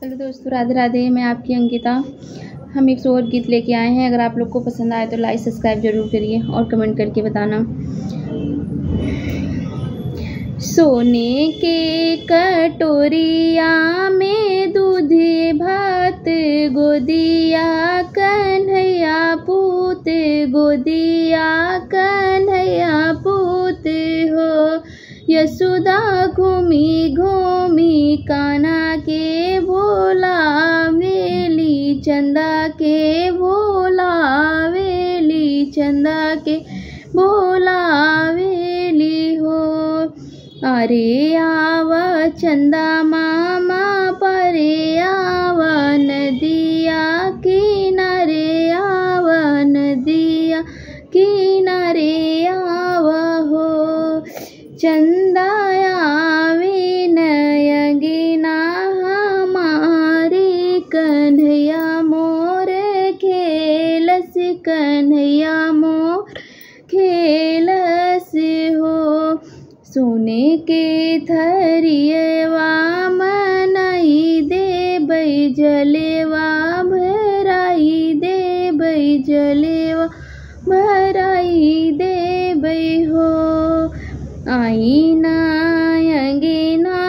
Hello दोस्तों, राधे राधे। मैं आपकी अंकिता। हम एक और गीत लेके आए हैं। अगर आप लोग को पसंद आए तो लाइक सब्सक्राइब जरूर करिए और कमेंट करके बताना। सोने के कटोरिया में दूध भात गोदिया कन्हैया पूत गोदिया कन्हैया पूत हो। यशोदा घूमी घूमी कान्हा के बोलावेली चंदा के बोलावेली चंदा के बोलावेली हो। अरे आवा चंदा मामा परे आवा नदिया किनारे आवा नदिया किनारे आवा हो। चंदा आवे नयगिना हमारे कन्हैया मोर खेलस कन्हैया मोर खेलस हो। सोने के थरियवा मनाई देबै जलेवा भराई देबै जलेवा भराई देबै हो। आईना अंगना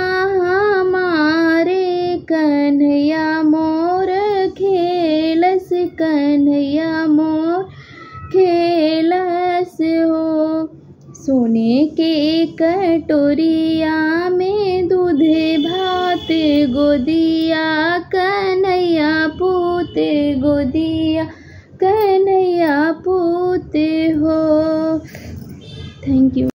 हमारे कन्हैया मोर खेलस कन्हैया मोर खेलस हो। सोने के कटोरिया में दूध भात गोदिया कन्हैया पूत गोदिया कन्हैया पूत हो। Thank you.